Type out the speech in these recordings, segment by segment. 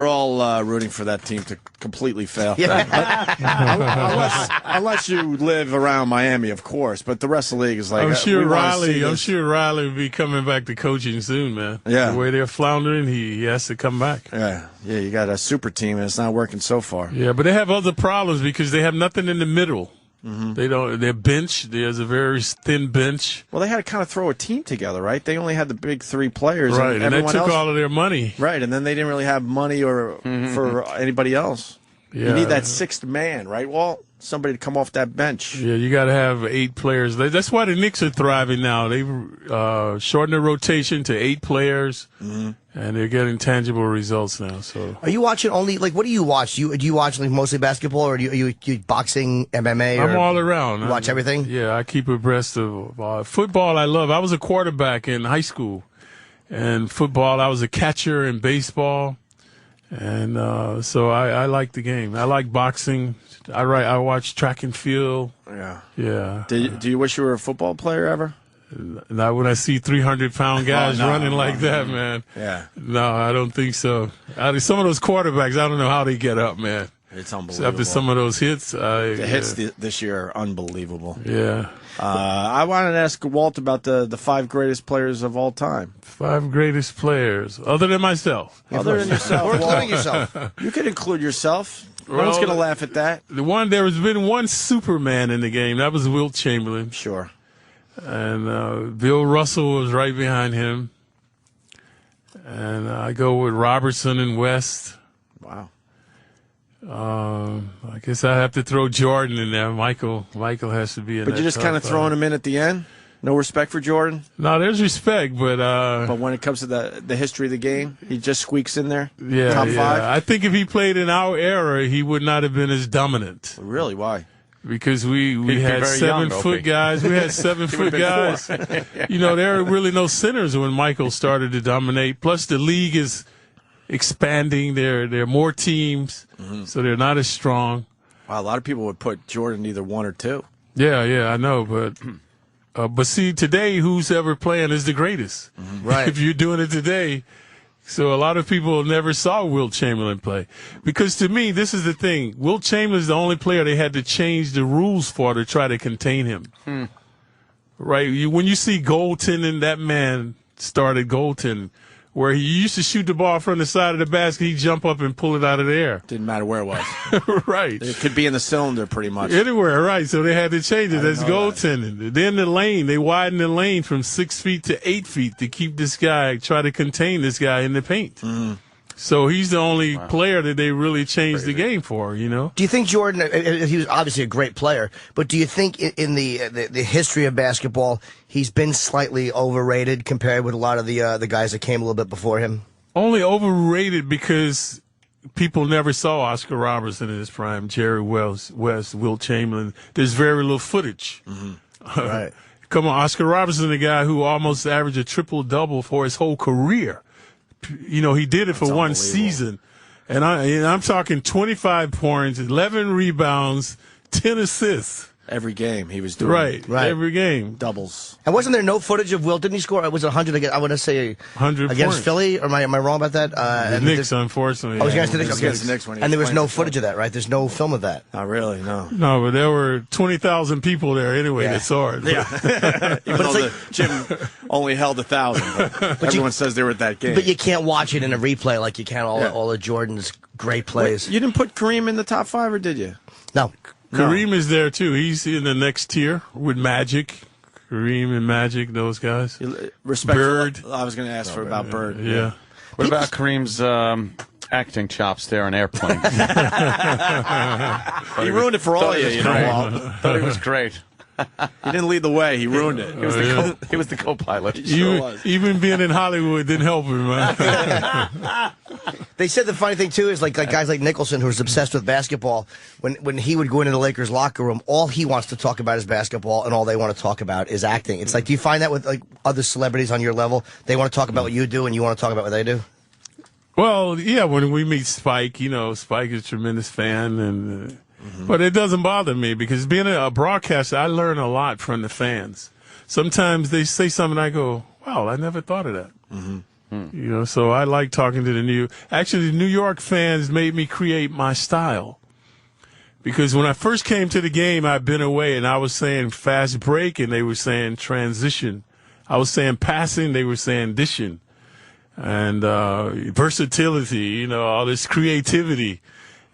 We're all rooting for that team to completely fail. Yeah. unless you live around Miami, of course. But the rest of the league is like, I'm sure Riley will be coming back to coaching soon, man. Yeah. The way they're floundering, he has to come back. Yeah, you got a super team, and it's not working so far. Yeah, but they have other problems because they have nothing in the middle. Mm-hmm. They don't. Their bench, there's a very thin bench. Well, they had to kind of throw a team together, right? They only had the big three players, right? And they took else, all of their money, right? And then they didn't really have money for anybody else. Yeah. You need that sixth man, right, Walt? Somebody to come off that bench. Yeah, you got to have 8 players. That's why the Knicks are thriving now. They've shortened the rotation to 8 players, and they're getting tangible results now. So, are you watching only what do you watch? Do you watch mostly basketball, or do you boxing, MMA? I'm all around. You watch everything? Yeah, I keep abreast of football. I love. I was a quarterback in high school, and football. I was a catcher in baseball, and so I like the game. I like boxing. I watch track and field. Yeah. Do you wish you were a football player ever? Not when I see 300-pound guys running like that, man. Yeah. No, I don't think so. Some of those quarterbacks, I don't know how they get up, man. It's unbelievable. After some of those hits. The hits this year are unbelievable. Yeah. I wanted to ask Walt about the 5 greatest players of all time. 5 greatest players, other than myself. Other than yourself. Or including yourself. You could include yourself. No one's going to laugh at that. There has been one Superman in the game. That was Wilt Chamberlain. Sure. And Bill Russell was right behind him. And I go with Robertson and West. Wow. I guess I have to throw Jordan in there. Michael has to be in there. But you're just kind of throwing him in at the end? No respect for Jordan? No, there's respect, but when it comes to the history of the game, he just squeaks in there? Yeah, Top 5? I think if he played in our era, he would not have been as dominant. Really? Why? Because we had 7-foot guys. We had 7-foot guys. There are really no centers when Michael started to dominate. Plus, the league is expanding. There are more teams, so they're not as strong. Wow, a lot of people would put Jordan either 1 or 2. Yeah, I know, but see, today, who's ever playing is the greatest. Right. If you're doing it today. So a lot of people never saw Wilt Chamberlain play. Because to me, this is the thing. Wilt Chamberlain is the only player they had to change the rules for to try to contain him. Right? When you see goaltending, that man started goaltending. Where he used to shoot the ball from the side of the basket, he'd jump up and pull it out of the air. Didn't matter where it was. Right. It could be in the cylinder pretty much. Anywhere, right. So they had to change it. That's goaltending. Then the lane, they widened the lane from 6 feet to 8 feet to keep this guy, try to contain this guy in the paint. So he's the only player that they really changed the game for, Do you think Jordan, he was obviously a great player, but do you think in the history of basketball, he's been slightly overrated compared with a lot of the guys that came a little bit before him? Only overrated because people never saw Oscar Robertson in his prime, Jerry West, Wilt Chamberlain. There's very little footage. Right. Come on, Oscar Robertson, the guy who almost averaged a triple-double for his whole career. He did it for one season. And I'm talking 25 points, 11 rebounds, 10 assists. Every game he was doing. Right. Every game. Doubles. And wasn't there no footage of Wilt? Didn't he score? Was it 100 against, I want to say 100 against points. Philly? Or am I wrong about that? The Knicks, unfortunately. I was against the Knicks. Against the Knicks when he And there was playing no for footage of that, right? There's no film of that. Not really, no. No, but there were 20,000 people there anyway that saw it. Yeah. Even though the gym only held 1,000. But everyone says they were at that game. But you can't watch it in a replay like you can all of Jordan's great plays. Wait, you didn't put Kareem in the top 5, or did you? No. Kareem is there, too. He's in the next tier with Magic. Kareem and Magic, those guys. Bird. I was going to ask about Bird. Yeah. What about Kareem's acting chops there on Airplane? He ruined it for all of you, Walt. Thought he was great. He didn't lead the way. He ruined it. He was the co-pilot. Even being in Hollywood didn't help him, man. They said the funny thing, too, is like guys like Nicholson, who's obsessed with basketball, when he would go into the Lakers locker room, all he wants to talk about is basketball, and all they want to talk about is acting. It's like, do you find that with like other celebrities on your level? They want to talk about what you do, and you want to talk about what they do? Well, yeah, when we meet Spike, Spike is a tremendous fan, and but it doesn't bother me because being a broadcaster, I learn a lot from the fans. Sometimes they say something, I go, wow, I never thought of that. So I like talking to the New York fans made me create my style. Because when I first came to the game, I'd been away, and I was saying fast break, and they were saying transition. I was saying passing, they were saying dishing. And versatility, all this creativity.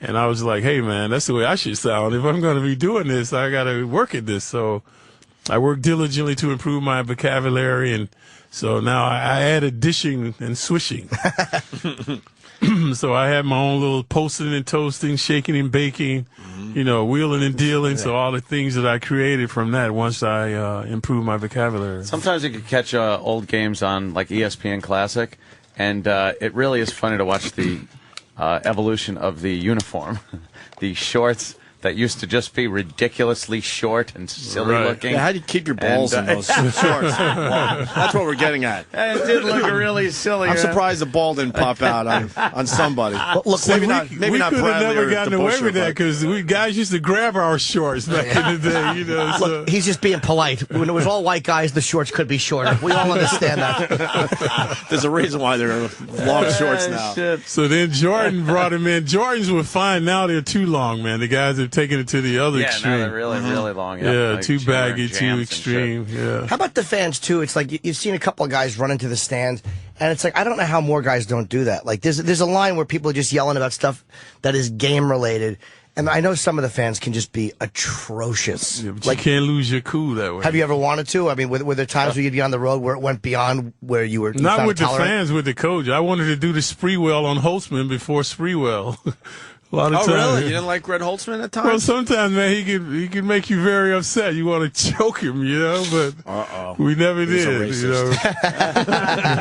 And I was like, hey, man, that's the way I should sound. If I'm going to be doing this, I got to work at this. So I worked diligently to improve my vocabulary, and so now I added dishing and swishing. So I had my own little posting and toasting, shaking and baking, wheeling and dealing. So all the things that I created from that once I improved my vocabulary. Sometimes you could catch old games on like ESPN Classic, and it really is funny to watch the evolution of the uniform, the shorts that used to just be ridiculously short and silly looking. Yeah, how do you keep your balls in those shorts? Well, that's what we're getting at. And it did look really silly. I'm surprised the ball didn't pop out on somebody. Well, look, maybe we not could have Bradley never or gotten away DeBusschere, with that but- because we guys used to grab our shorts back in the day. Look, he's just being polite. When it was all white guys, the shorts could be shorter. We all understand that. There's a reason why they're long shorts now. Shit. So then Jordan brought him in. Jordans were fine. Now they're too long, man. The guys have taken it to the other Yeah, extreme. now they're really, really long. Yeah, Like too baggy, jams too and extreme. Yeah. How about the fans, too? It's like you've seen a couple of guys run into the stand, and it's like, I don't know how more guys don't do that. Like, there's a line where people are just yelling about stuff that is game-related, and I know some of the fans can just be atrocious. Yeah, but like, you can't lose your cool that way. have you ever wanted to? I mean, were there times where you'd be on the road where it went beyond where you were you Not found with the tolerant? fans, with the coach. I wanted to do the Spreewell on Holtzman before Spreewell. A lot of Oh, times. really? You didn't like Red Holtzman at times? Well, sometimes, man, he could make you very upset. You want to choke him, but we never He's a did. racist.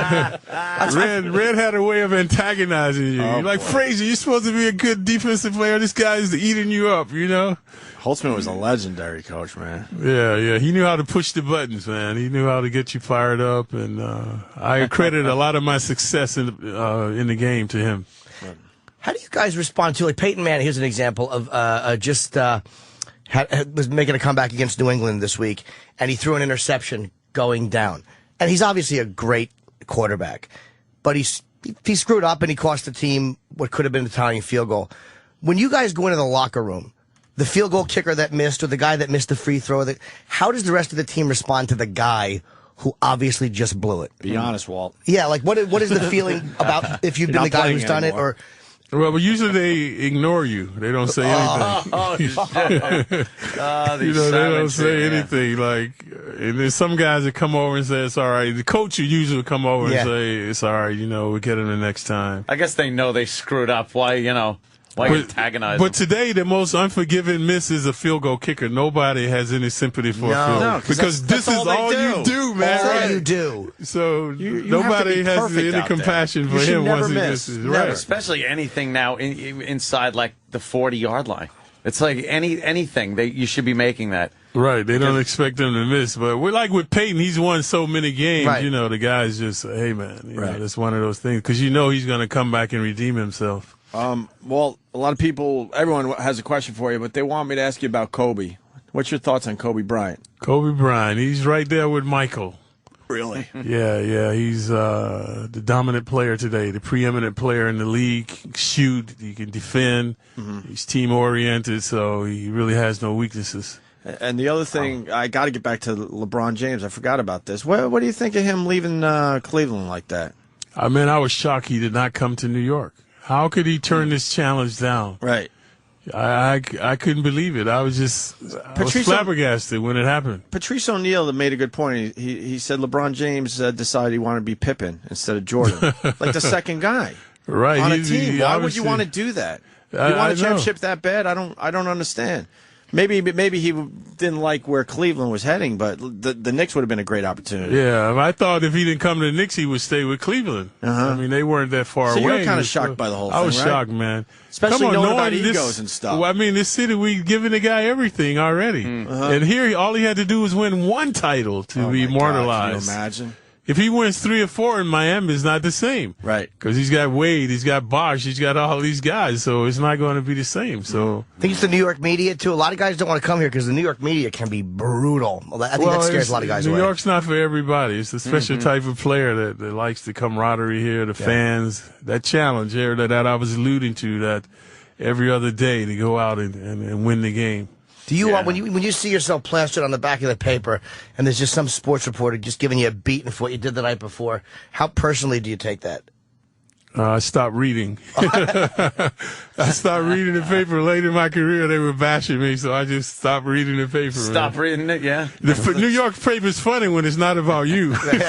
Red had a way of antagonizing you. Oh, You're like, boy. Frazier, you're supposed to be a good defensive player. This guy's eating you up, Holtzman was a legendary coach, man. Yeah. He knew how to push the buttons, man. He knew how to get you fired up, and I credit a lot of my success in the game to him. How do you guys respond to, like, Peyton Manning? Here's an example of was making a comeback against New England this week, and he threw an interception going down. And he's obviously a great quarterback, but he screwed up and he cost the team what could have been a tying field goal. When you guys go into the locker room, the field goal kicker that missed or the guy that missed the free throw, how does the rest of the team respond to the guy who obviously just blew it? Be honest, Walt. Yeah, like what is the feeling about if you've been You're the not guy playing who's done it, anymore. or Well, but usually they ignore you. They don't say anything. They They don't say anything. Like, and there's some guys that come over and say it's all right. The coach will usually come over and say it's all right. We'll get him the next time. I guess they know they screwed up. Why antagonize But them? today, the most unforgiving miss is a field goal kicker. Nobody has any sympathy for a field goal. Because that's this is all they all do. you do, man. that's all Right? you do? So You nobody have to be has perfect any out there. compassion for You should him never once he miss. misses. Never. Right. Especially anything now inside like the 40-yard line. It's like anything you should be making that. Right, they don't expect them to miss, but we're like with Peyton. He's won so many games. Right. The guys just, hey man, Right. that's one of those things because he's going to come back and redeem himself. Well, a lot of people, everyone has a question for you, but they want me to ask you about Kobe. What's your thoughts on Kobe Bryant? Kobe Bryant, he's right there with Michael. Really? Yeah, he's the dominant player today, the preeminent player in the league. He can shoot, he can defend. He's team oriented, so he really has no weaknesses. And the other thing, I got to get back to LeBron James. I forgot about this. What do you think of him leaving Cleveland like that? I was shocked he did not come to New York. How could he turn this challenge down? Right. I couldn't believe it. I was flabbergasted when it happened. Patrice O'Neal made a good point. He said LeBron James decided he wanted to be Pippen instead of Jordan, like the second guy Right. on a team. Why would you want to do that? You want I a championship that bad? I don't understand. Maybe he didn't like where Cleveland was heading, but the Knicks would have been a great opportunity. Yeah, I thought if he didn't come to the Knicks, he would stay with Cleveland. They weren't that far So away. you were kind of shocked by the whole thing, I was right? shocked, man. Especially Come on, knowing about this, egos and stuff. Well, this city, we giving the guy everything already. And here, all he had to do was win one title to be Oh, my God, immortalized. can you imagine? If he wins 3 or 4 in Miami, it's not the same. Right. Because he's got Wade, he's got Bosh, he's got all these guys, so it's not going to be the same. So I think it's the New York media, too. A lot of guys don't want to come here because the New York media can be brutal. I think that scares a lot of guys away. New York's not for everybody. It's a special type of player that likes the camaraderie here, the fans, that challenge here that I was alluding to, that every other day to go out and win the game. Do you want, when you see yourself plastered on the back of the paper and there's just some sports reporter just giving you a beating for what you did the night before, how personally do you take that? I stopped reading. I stopped reading the paper late in my career. They were bashing me, so I just stopped reading the paper. Stop reading it, yeah. The New York paper's funny when it's not about you. When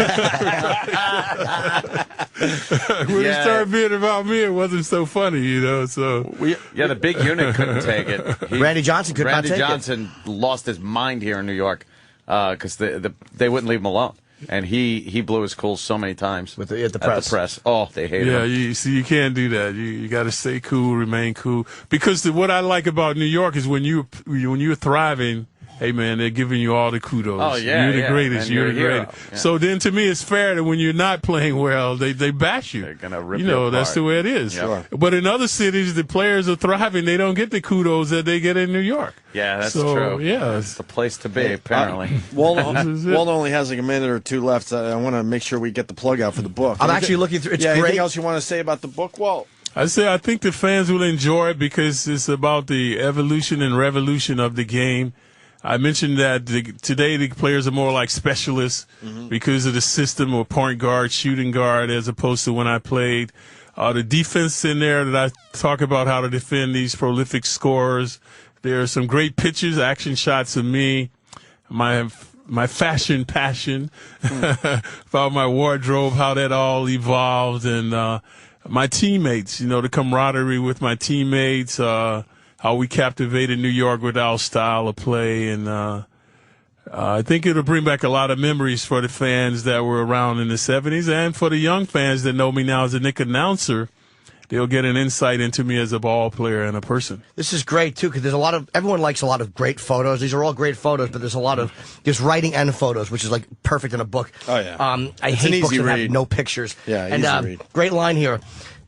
it started being about me, it wasn't so funny, you know. So the big unit couldn't take it. Randy Johnson could not take it. Randy Johnson lost his mind here in New York because they wouldn't leave him alone. And he blew his cool so many times at the press. Oh, they hate him. Yeah, you can't do that. You got to stay cool, remain cool. Because what I like about New York is when you're thriving, hey man, they're giving you all the kudos. Oh yeah, you're the greatest. You're the hero. greatest. Yeah. So then, to me, it's fair that when you're not playing well, they bash you. They're gonna rip you know, you that's apart. the way it is. Sure. But in other cities, the players are thriving. They don't get the kudos that they get in New York. Yeah, that's so, true. Yeah, it's the place to be. Apparently, Walt only has like a minute or two left. I want to make sure we get the plug out for the book. I'm actually looking through. It's great. Anything else you want to say about the book, Walt? I think the fans will enjoy it because it's about the evolution and revolution of the game. I mentioned that today the players are more like specialists because of the system of point guard, shooting guard, as opposed to when I played. The defense in there that I talk about how to defend these prolific scorers. There are some great pictures, action shots of me, my fashion passion, about my wardrobe, how that all evolved, and my teammates, you know, the camaraderie with my teammates, how we captivated New York with our style of play, and I think it'll bring back a lot of memories for the fans that were around in the 70s, and for the young fans that know me now as a Knick announcer. They'll get an insight into me as a ball player and a person. This is great, too, because everyone likes a lot of great photos. These are all great photos, but there's writing and photos, which is like perfect in a book. Oh, yeah. I hate books that have no pictures. Yeah, and, easy read. Great line here.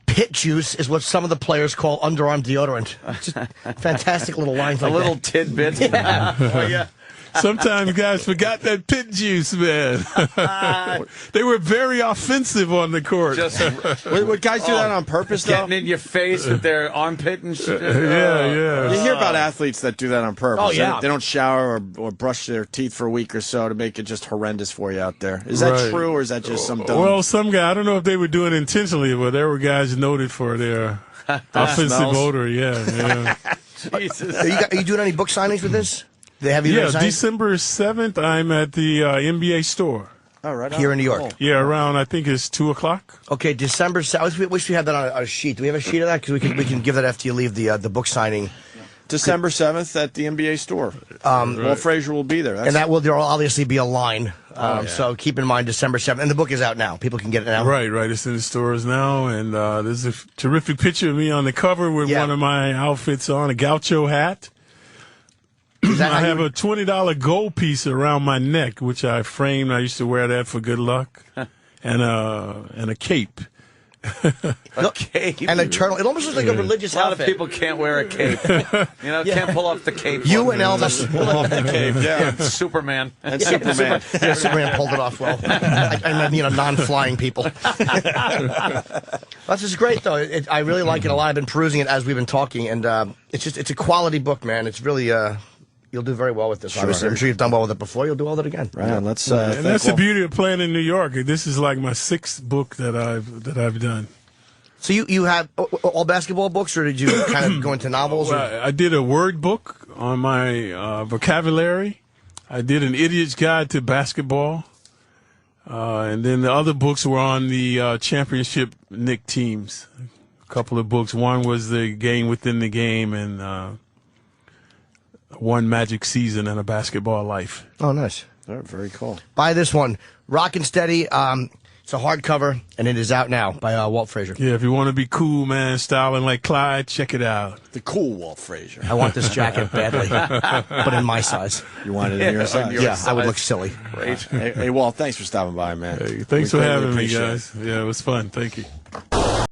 Pit juice is what some of the players call underarm deodorant. Just fantastic little lines like a little that. tidbit. Yeah. Oh, yeah. Sometimes guys forgot that pit juice, man. They were very offensive on the court. Would guys do that on purpose, though? Getting in your face with their armpit and shit. Yeah. You hear about athletes that do that on purpose. Oh, yeah. They don't shower or brush their teeth for a week or so to make it just horrendous for you out there. Is that true, or is that just some dumb... Well, some guy, I don't know if they were doing it intentionally, but there were guys noted for their offensive smells. odor. Yeah. Jesus. Are you doing any book signings with this? They have you signed? December 7th, I'm at the NBA store. Oh, right on. Here in New York. Cool. Yeah, around, I think it's 2 o'clock. Okay, December 7th. I wish we had that on a sheet. Do we have a sheet of that? Because we can give that after you leave the book signing. December 7th at the NBA store. Walt Frazier will be there. And there will obviously be a line. So keep in mind December 7th. And the book is out now. People can get it now. Right. It's in the stores now. And there's a terrific picture of me on the cover with one of my outfits on, a gaucho hat. I have a $20 gold piece around my neck, which I framed. I used to wear that for good luck. And a cape. A cape. And a turtle. It almost looks like a religious A lot outfit. of people can't wear a cape. Can't pull off the cape. You and Elvis. Pull off the cape, yeah. Superman. And Superman. Superman pulled it off well. I mean, non-flying people. That's just great, though. I really like it a lot. I've been perusing it as we've been talking, and it's a quality book, man. It's really you'll do very well with this. Obviously, I'm sure you've done well with it before. You'll do well with it again. Right on. Let's. And that's the beauty of playing in New York. This is like my 6th book that I've done. So you have all basketball books, or did you kind of go into novels? Well, I did a word book on my vocabulary. I did an idiot's guide to basketball. And then the other books were on the championship Knick teams. A couple of books. One was the game within the game, and one magic season in a basketball life. Oh, nice. Very cool. Buy this one. Rock and Steady. It's a hardcover, and it is out now by Walt Frazier. Yeah, if you want to be cool, man, styling like Clyde, check it out. The cool Walt Frazier. I want this jacket badly, but in my size. You want it in your size? Yeah, I would look silly. Great. Hey, Walt, thanks for stopping by, man. Hey, thanks We for greatly having me, appreciate it. guys. Yeah, it was fun. Thank you.